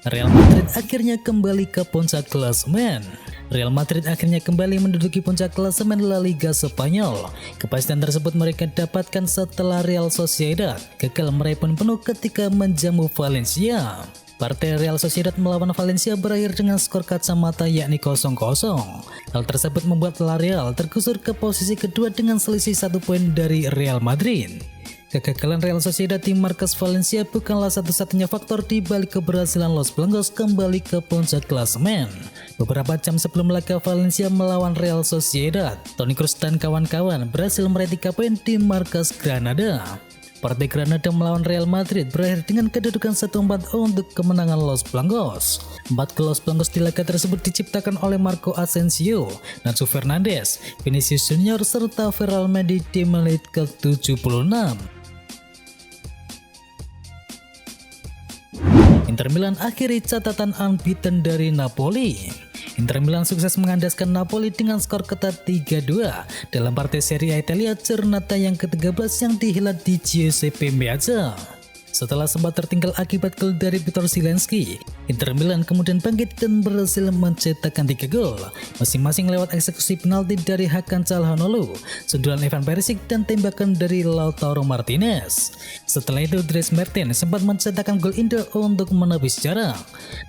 Real Madrid akhirnya kembali ke puncak klasemen. Real Madrid akhirnya kembali menduduki puncak klasemen La Liga Spanyol. Kepastian tersebut mereka dapatkan setelah Real Sociedad gagal meraih poin penuh ketika menjamu Valencia. Partai Real Sociedad melawan Valencia berakhir dengan skor kacamata yakni 0-0. Hal tersebut membuat La Real tergusur ke posisi kedua dengan selisih 1 poin dari Real Madrid. Kegagalan Real Sociedad di markas Valencia bukanlah satu-satunya faktor di balik keberhasilan Los Blancos kembali ke puncak klasemen. Beberapa jam sebelum laga Valencia melawan Real Sociedad, Toni Kroos dan kawan-kawan berhasil meraih 3 poin di markas Granada. Partai Granada melawan Real Madrid berakhir dengan kedudukan 1-4 untuk kemenangan Los Blancos. 4 gol Los Blancos di laga tersebut diciptakan oleh Marco Asensio, Nacho Fernandes, Vinicius Junior serta Ferland Mendy di menit ke-76. Inter Milan akhiri catatan unbeaten dari Napoli. Inter Milan sukses mengandaskan Napoli dengan skor ketat 3-2 dalam partai Serie A Italia Giornata yang ke-13 yang dihelat di Giuseppe Meazza. Setelah sempat tertinggal akibat gol dari Viktor Zieliński, Inter Milan kemudian bangkit dan berhasil mencetakkan 3 gol, masing-masing lewat eksekusi penalti dari Hakan Çalhanoğlu, sundulan Ivan Perisic dan tembakan dari Lautaro Martinez. Setelah itu Dries Mertens sempat mencetakkan gol indah untuk menepis jarak.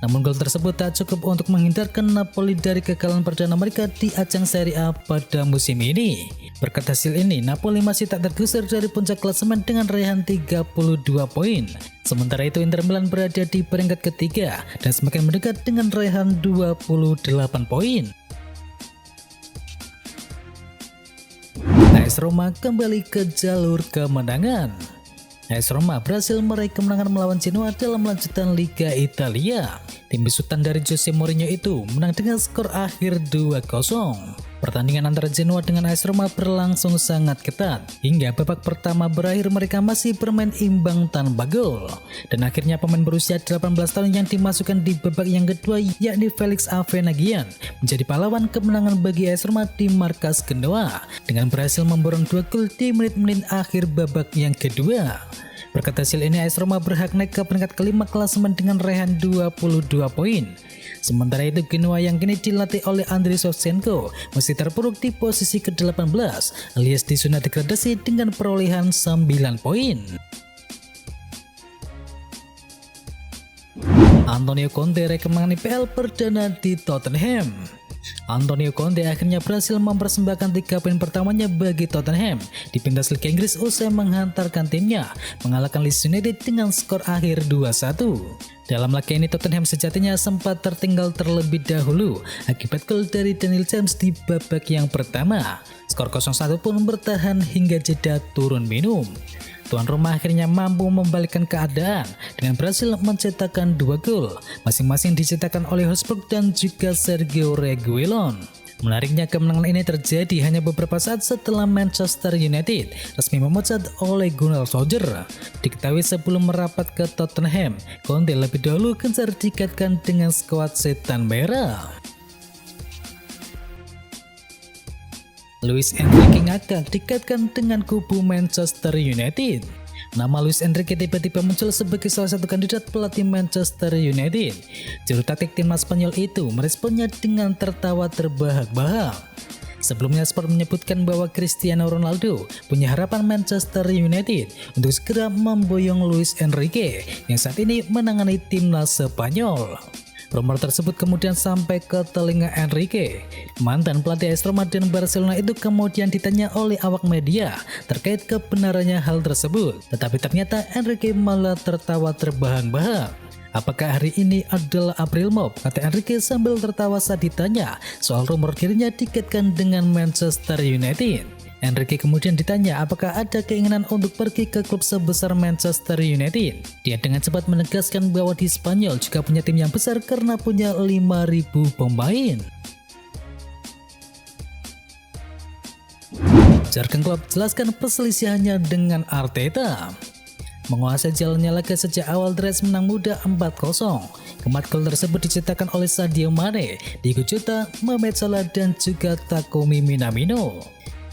Namun gol tersebut tak cukup untuk menghindarkan Napoli dari kekalahan perdana mereka di ajang Serie A pada musim ini. Berkat hasil ini, Napoli masih tak tergusur dari puncak klasemen dengan raihan 32 poin. Sementara itu Inter Milan berada di peringkat ketiga dan semakin mendekat dengan raihan 28 poin. AS Roma kembali ke jalur kemenangan. AS Roma berhasil meraih kemenangan melawan Genoa dalam lanjutan Liga Italia. Tim besutan dari Jose Mourinho itu menang dengan skor akhir 2-0. Pertandingan antara Genoa dengan AS Roma berlangsung sangat ketat. Hingga babak pertama berakhir mereka masih bermain imbang tanpa gol. Dan akhirnya pemain berusia 18 tahun yang dimasukkan di babak yang kedua yakni Felix Avenagian menjadi pahlawan kemenangan bagi AS Roma di markas Genoa dengan berhasil memborong 2 gol di menit-menit akhir babak yang kedua. Berkat hasil ini AS Roma berhak naik ke peringkat kelima klasemen dengan raihan 22 poin. Sementara itu Genoa yang kini dilatih oleh Andriy Shevchenko masih terpuruk di posisi ke-18 alias di zona degradasi dengan perolehan 9 poin. Antonio Conte raih kemenangan IPL perdana di Tottenham. Antonio Conte akhirnya berhasil mempersembahkan 3 poin pertamanya bagi Tottenham di pentas Liga Inggris usai menghantarkan timnya mengalahkan Leeds United dengan skor akhir 2-1. Dalam laga ini Tottenham sejatinya sempat tertinggal terlebih dahulu akibat gol dari Daniel James di babak yang pertama. Skor 0-1 pun bertahan hingga jeda turun minum. Tuan rumah akhirnya mampu membalikkan keadaan dengan berhasil mencetakkan 2 gol, masing-masing dicetakkan oleh Hotspur dan juga Sergio Reguilon. Menariknya kemenangan ini terjadi hanya beberapa saat setelah Manchester United resmi memecat Ole Gunnar Solskjaer. Diketahui sebelum merapat ke Tottenham, Conte lebih dahulu gencar dikaitkan dengan skuad setan merah. Luis Enrique ngakak dikaitkan dengan kubu Manchester United. Nama Luis Enrique tiba-tiba muncul sebagai salah satu kandidat pelatih Manchester United. Juru taktik timnas Spanyol itu meresponnya dengan tertawa terbahak-bahak. Sebelumnya Sport menyebutkan bahwa Cristiano Ronaldo punya harapan Manchester United untuk segera memboyong Luis Enrique yang saat ini menangani timnas Spanyol. Rumor tersebut kemudian sampai ke telinga Enrique. Mantan pelatih AS Roma dan Barcelona itu kemudian ditanya oleh awak media terkait kebenarannya hal tersebut. Tetapi ternyata Enrique malah tertawa terbahak-bahak. Apakah hari ini adalah April Mop? Kata Enrique sambil tertawa saat ditanya soal rumor dirinya dikaitkan dengan Manchester United. Enrique kemudian ditanya apakah ada keinginan untuk pergi ke klub sebesar Manchester United. Dia dengan cepat menegaskan bahwa di Spanyol juga punya tim yang besar karena punya 5.000 pemain. Jurgen Klopp jelaskan perselisihannya dengan Arteta. Menguasai jalannya laga sejak awal Reds menang mudah 4-0. Keempat gol tersebut dicetakkan oleh Sadio Mane, Diogo Jota, Mohamed Salah dan juga Takumi Minamino.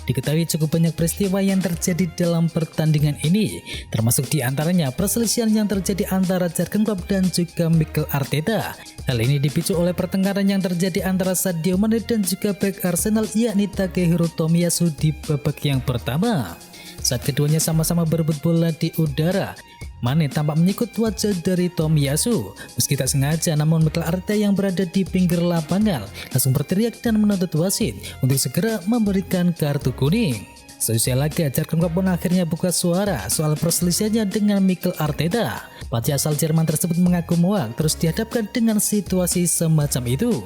Diketahui cukup banyak peristiwa yang terjadi dalam pertandingan ini, termasuk diantaranya perselisihan yang terjadi antara Jurgen Klopp dan juga Mikel Arteta. Hal ini dipicu oleh pertengkaran yang terjadi antara Sadio Mane dan juga bek Arsenal yakni Takehiro Tomiyasu di babak yang pertama. Saat keduanya sama-sama berebut bola di udara, Mane tampak menyikut wajah dari Tomiyasu. Meski tak sengaja, namun Mikel Arteta yang berada di pinggir lapangan langsung berteriak dan menuntut wasit untuk segera memberikan kartu kuning. Seusai laga, Jurgen Klopp pun akhirnya buka suara soal perselisihannya dengan Mikel Arteta. Pelatih asal Jerman tersebut mengaku muak terus dihadapkan dengan situasi semacam itu.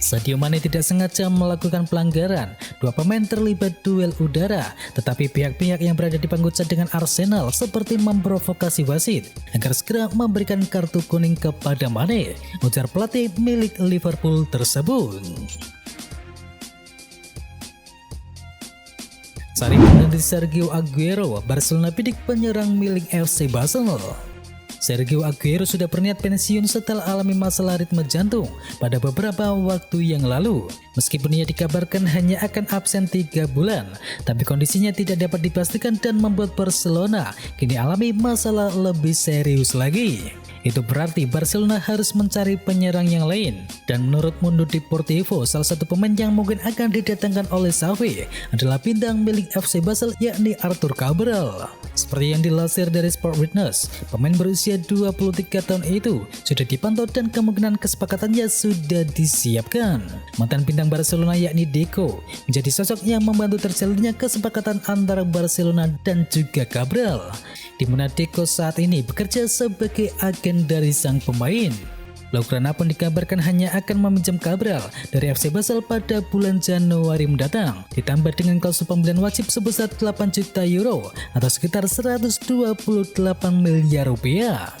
Sadio Mane tidak sengaja melakukan pelanggaran. Dua pemain terlibat duel udara, tetapi pihak-pihak yang berada di panggung cadangan Arsenal seperti memprovokasi wasit agar segera memberikan kartu kuning kepada Mane, ujar pelatih milik Liverpool tersebut. Sarri mengganti Sergio Aguero, Barcelona bidik penyerang milik FC Basel. Sergio Aguero sudah berniat pensiun setelah alami masalah ritme jantung pada beberapa waktu yang lalu. Meskipun ia dikabarkan hanya akan absen 3 bulan, tapi kondisinya tidak dapat dipastikan dan membuat Barcelona kini alami masalah lebih serius lagi. Itu berarti Barcelona harus mencari penyerang yang lain. Dan menurut Mundo Deportivo, salah satu pemain yang mungkin akan didatangkan oleh Xavi adalah bintang milik FC Basel yakni Arthur Cabral. Seperti yang dilansir dari Sport Witness, pemain berusia 23 tahun itu sudah dipantau dan kemungkinan kesepakatannya sudah disiapkan. Mantan bintang Barcelona yakni Deco menjadi sosok yang membantu terjalinnya kesepakatan antara Barcelona dan juga Cabral, di mana Deco saat ini bekerja sebagai agen dari sang pemain. Blaugrana pun dikabarkan hanya akan meminjam Cabral dari FC Basel pada bulan Januari mendatang, ditambah dengan klausul pembelian wajib sebesar 8 juta euro atau sekitar 128 miliar rupiah.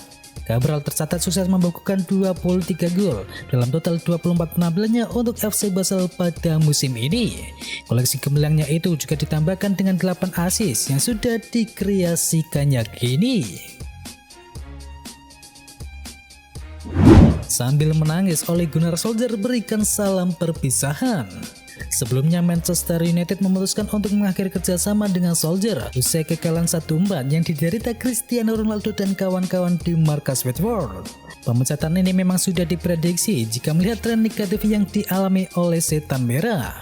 Cabral tercatat sukses membukukan 23 gol dalam total 24 penampilannya untuk FC Basel pada musim ini. Koleksi gemilangnya itu juga ditambahkan dengan 8 assist yang sudah dikreasikannya kini. Sambil menangis, Ole Gunnar Solskjaer berikan salam perpisahan. Sebelumnya Manchester United memutuskan untuk mengakhiri kerjasama dengan Solskjaer usai kekalahan 1-4 yang diderita Cristiano Ronaldo dan kawan-kawan di markas Watford. Pemecatan ini memang sudah diprediksi jika melihat tren negatif yang dialami oleh Setan Merah.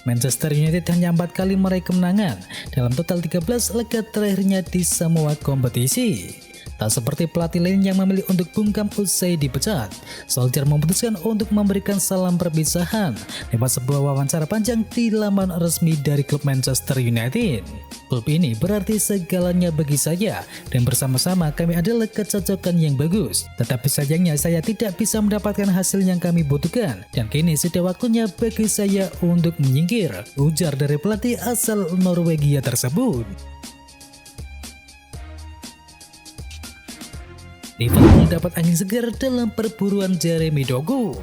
Manchester United hanya 4 kali meraih kemenangan dalam total 13 laga terakhirnya di semua kompetisi. Tak seperti pelatih lain yang memilih untuk bungkam usai dipecat, Solskjaer memutuskan untuk memberikan salam perpisahan lewat sebuah wawancara panjang di laman resmi dari klub Manchester United. Klub ini berarti segalanya bagi saya dan bersama-sama kami adalah kecocokan yang bagus. Tetapi sayangnya saya tidak bisa mendapatkan hasil yang kami butuhkan dan kini sudah waktunya bagi saya untuk menyingkir, ujar dari pelatih asal Norwegia tersebut. Liverpool dapat angin segar dalam perburuan Jeremy Doku.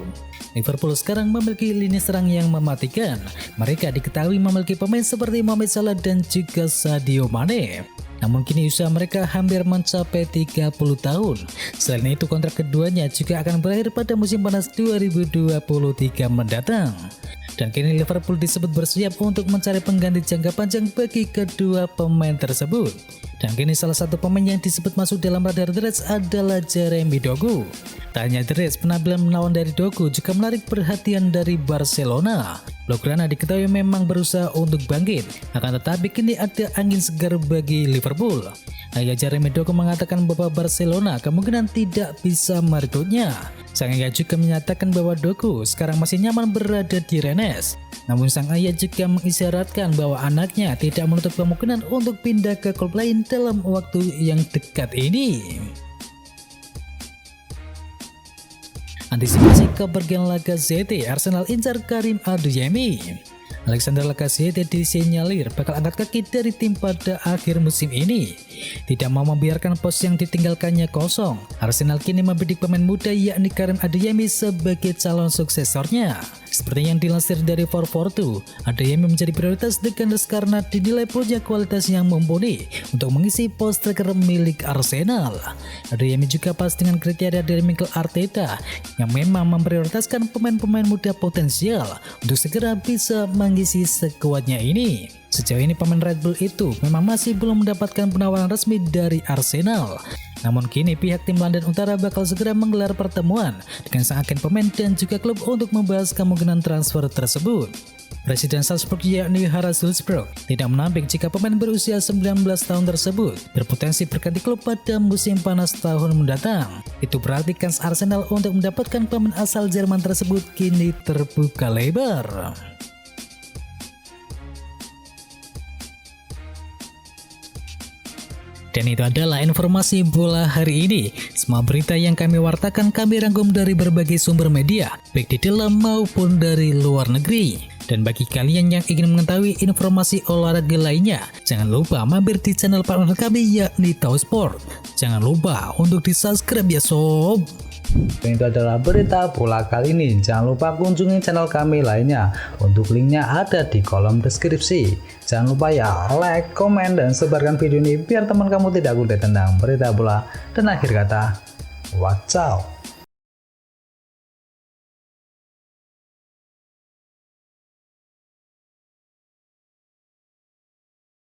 Liverpool sekarang memiliki lini serang yang mematikan. Mereka diketahui memiliki pemain seperti Mohamed Salah dan juga Sadio Mane. Namun kini usia mereka hampir mencapai 30 tahun. Selain itu kontrak keduanya juga akan berakhir pada musim panas 2023 mendatang. Dan kini Liverpool disebut bersiap untuk mencari pengganti jangka panjang bagi kedua pemain tersebut. Dan kini salah satu pemain yang disebut masuk dalam radar The Reds adalah Jeremy Doku. Tak hanya The Reds, penampilan menawan dari Doku juga menarik perhatian dari Barcelona. Blaugrana diketahui memang berusaha untuk bangkit, akan tetapi kini ada angin segar bagi Liverpool. Ayah Jeremy Doku mengatakan bahwa Barcelona kemungkinan tidak bisa merekrutnya. Sang ayah juga menyatakan bahwa Doku sekarang masih nyaman berada di Rennes. Namun sang ayah juga mengisyaratkan bahwa anaknya tidak menutup kemungkinan untuk pindah ke klub lain dalam waktu yang dekat ini. Antisipasi kepergian Lacazette, Arsenal incar Karim Adeyemi. Alexander Lacazette disinyalir bakal angkat kaki dari tim pada akhir musim ini. Tidak mau membiarkan pos yang ditinggalkannya kosong, Arsenal kini membidik pemain muda yakni Karim Adeyemi sebagai calon suksesornya. Seperti yang dilansir dari 442, Adeyemi menjadi prioritas The Gunners karena dinilai punya kualitas yang mumpuni untuk mengisi pos striker milik Arsenal. Adeyemi juga pas dengan kriteria dari Mikel Arteta yang memang memprioritaskan pemain-pemain muda potensial untuk segera bisa mengisi skuadnya ini. Sejauh ini pemain Red Bull itu memang masih belum mendapatkan penawaran resmi dari Arsenal. Namun kini pihak tim London Utara bakal segera menggelar pertemuan dengan sang agen pemain dan juga klub untuk membahas kemungkinan transfer tersebut. Presiden Salzburg yakni Harald Sulzberg tidak menampik jika pemain berusia 19 tahun tersebut berpotensi berganti klub pada musim panas tahun mendatang. Itu berarti kans Arsenal untuk mendapatkan pemain asal Jerman tersebut kini terbuka lebar. Dan itu adalah informasi bola hari ini. Semua berita yang kami wartakan kami rangkum dari berbagai sumber media, baik di dalam maupun dari luar negeri. Dan bagi kalian yang ingin mengetahui informasi olahraga lainnya, jangan lupa mampir di channel partner kami yakni Tahu Sport. Jangan lupa untuk di-subscribe ya sob. Dan itu adalah berita bola kali ini. Jangan lupa kunjungi channel kami lainnya. Untuk linknya ada di kolom deskripsi. Jangan lupa ya like, komen, dan sebarkan video ini biar teman kamu tidak kudet tentang berita bola. Dan akhir kata, wacau.